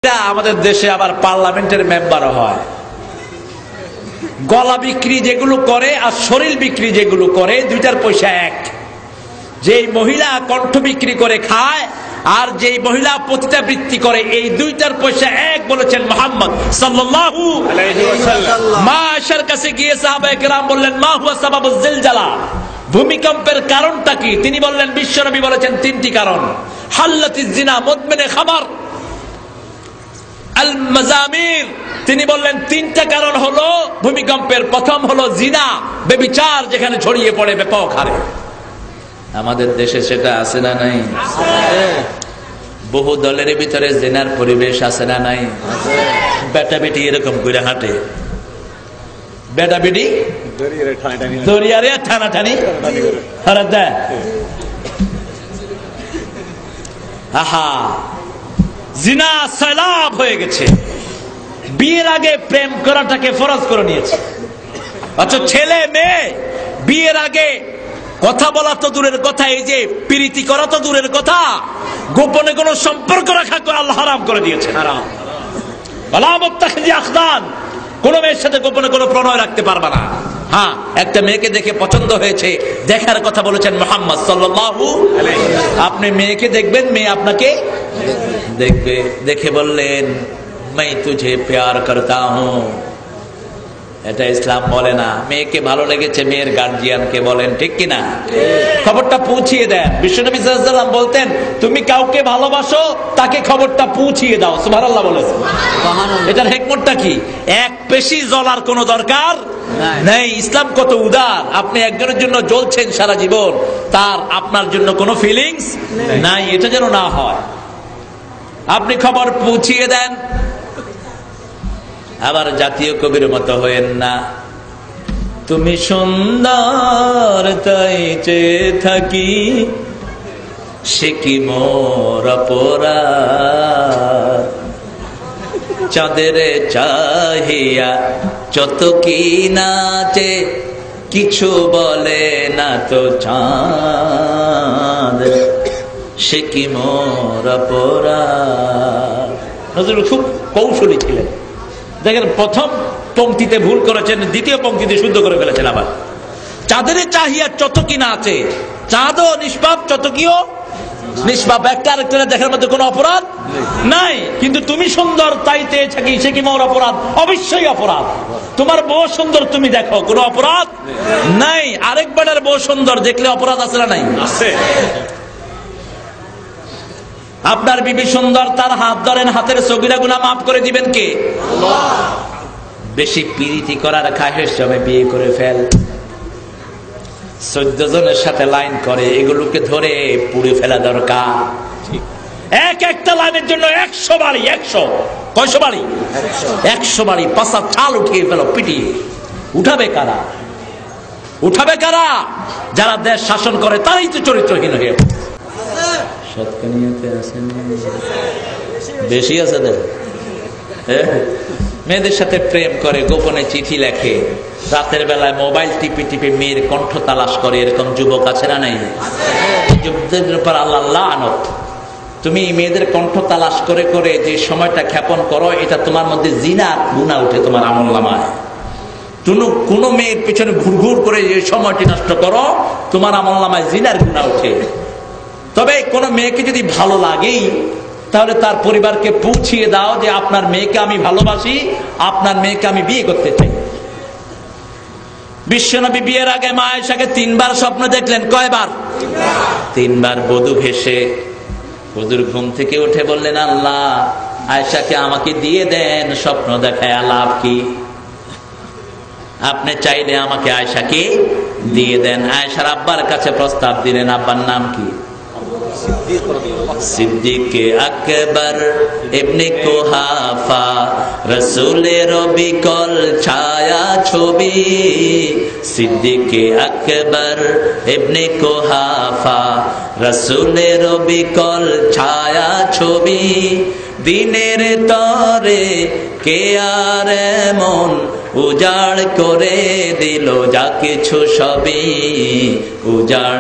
আরেকটা আমাদের দেশে আবার পার্লামেন্টের মেম্বারও হয়। গলা বিক্রি যেগুলো করে আর শরীর বিক্রি যেগুলো করে, দুইটার পয়সা এক। যেই মহিলা কণ্ঠ বিক্রি করে খায় আর যেই মহিলা পতিতাবৃত্তি করে, এই দুইটার পয়সা এক বলেছেন মুহাম্মদ সাল্লাল্লাহু আলাইহি ওয়াসাল্লাম। মা আয়েশার কাছে গিয়ে সাহাবায়ে কেরাম বললেন, মা হুয়া সাবাবুজ জিলজালা, ভূমিকম্পের কারণটা কি? তিনি বললেন, বিশ্বনবী বলেছেন তিনটি কারণ। হাল্লাতিজ জিনা, মুদমিনে খামার, আল মাজামির। তিনি বললেন তিনটা কারণ হলো ভূমিকম্পের। প্রথম হলো জিনা, ব্যভিচার, যেখানে ছড়িয়ে পড়ে ব্যাপক হারে। আমাদের দেশে সেটা আছে না নাই? বহু দলের ভিতরে জিনার পরিবেশ আছে না নাই? বেটা বেটি এরকম করে হাঁটে, বেটা বেটি দরিয়ারে টানাটানি। আহা, জিনা সয়লাব হয়ে গেছে। বিয়ের আগে প্রেম করাটাকে ফরজ করে নিয়েছে। অথচ ছেলে মেয়ে বিয়ের আগে কথা বলা তো দূরের কথা, এই যে প্রীতি করা তো দূরের কথা, গোপনে কোনো সম্পর্ক রাখা আল্লাহ হারাম করে দিয়েছেন। হারাম। কোন মেয়ের সাথে গোপনে কোনো প্রণয় রাখতে পারবে না। হ্যাঁ, একটা মেয়েকে দেখে পছন্দ হয়েছে, দেখার কথা বলেছেন মুহাম্মদ সাল্লাল্লাহু আলাইহি ওয়াসাল্লাম। আপনি মেয়েকে দেখবেন, মেয়ে আপনাকে দেখবে। দেখে বললেন, मैं तुझे प्यार करता हूं। এটা ইসলাম বলে না। মেয়েকে ভালো লেগেছে, মেয়ের গার্জিয়ানকে বলেন, ঠিক কিনা? খবরটা পৌঁছিয়ে দেন। বিশ্বনবী সাল্লাল্লাহু আলাইহি ওয়াসাল্লাম বলতেন, তুমি কাউকে ভালোবাসো, তাকে খবরটা পৌঁছিয়ে দাও। সুবহানাল্লাহ বলেছেন। এটার হিকমতটা কি? এক পেশি জ্বলার কোনো দরকার নেই। ইসলাম কত উদার। আপনি একজনের জন্য জ্বলছেন সারা জীবন, তার আপনার জন্য কোনো ফিলিংস নাই, এটা যেন না হয়। আপনি খবর পৌঁছিয়ে দেন। আবার জাতীয় কবির মতো হয়েন না, তুমি সুন্দর তাই চেয়ে থাকি, সে কি মোর অপরাধ। চাঁদের চাহিয়া যত কি নাচে, কিছু বলে না তো চাঁদ, সে কি মোর অপরাধ। নজরুল খুব কৌশলী ছিলেন। দেখেন, প্রথম পংক্তিতে ভুল করেছেন, দ্বিতীয় পংক্তিতে শুদ্ধ করে ফেলেছেন। আবার চাঁদের চাহিয়া যত কি না আছে, চাঁদও নিষ্পাপ, চতকিও নিষ্পাপ। একটা আরেকটা দেখার মধ্যে কোনো অপরাধ নাই। কিন্তু তুমি সুন্দর তাই চেয়ে থাকি, সে কি মোর অপরাধ? অবশ্যই অপরাধ। তোমার বউ সুন্দর, তুমি দেখো, কোনো অপরাধ নাই। আরেক বেটার বউ সুন্দর দেখলে অপরাধ আছে না নাই? আছে। আপনার বিবি সুন্দর, তার হাত ধরেন, হাতের সগীরা গুনাহ মাফ করে দিবেন কে? আল্লাহ। বেশি প্রীতি করার খাহেশ জমে বিয়ে করে ফেল। 14 জনের সাথে লাইন করে, এগুলোকে ধরে পুড়ে ফেলা দরকার। এক একটা লাইনের জন্য 100 বাড়ি। 100 কয়শো বাড়ি? 100 বাড়ি। পাশা চাল উঠিয়ে ফেলো, পিটিয়ে। উঠাবে কারা? উঠাবে কারা? যারা দেশ শাসন করে, তারাই তো চরিত্রহীন হয়ে পড়ে। বেশি আছে। মেয়েদের সাথে প্রেম করে, গোপনে চিঠি লেখে, রাতের বেলায় মোবাইল টিপে টিপে মেয়ের কণ্ঠ তালাশ করে, এরকম যুবক আছে না নাই? যুবকদের উপর আল্লাহ লানত। তুমি মেয়েদের কণ্ঠ তালাশ করে করে যে সময়টা ক্ষেপণ করো, এটা তোমার মধ্যে জিনার গুনাহ উঠে তোমার আমলনামায়। কোন মেয়ের পিছনে ঘুরঘুর করে যে সময়টি নষ্ট করো, তোমার আমলনামায় জিনার গুনাহ উঠে। তবে কোন মেয়েকে যদি ভালো লাগেই, তাহলে তার পরিবারকে পৌঁছিয়ে দাও যে আপনার মেয়েকে আমি ভালোবাসি, আপনার মেয়েকে আমি বিয়ে করতে চাই। বিশ্বনবী বিয়ের আগে মা আয়েশাকে 3 বার স্বপ্ন দেখলেন। কয়বার? 3 বার। বধূ ভেসে, বধূর ঘুম থেকে উঠে বললেন, আল্লাহ, আয়েশাকে আমাকে দিয়ে দেন, স্বপ্ন দেখায় লাভ কি? আপনি চাইলে আমাকে আয়েশাকে দিয়ে দেন। আয়েশার আব্বার কাছে প্রস্তাব দিলেন। আব্বার নাম কি? সিদ্দিক আকবর ইবনে কুহাফা, রাসূলের বিকল ছায়া ছবি। সিদ্দিক আকবর ইবনে কুহাফা, রাসূলের বিকল ছায়া ছবি। দিনের তরে কে আর এমন উজাড় করে দিল, যা কিছু সবই উজাড়।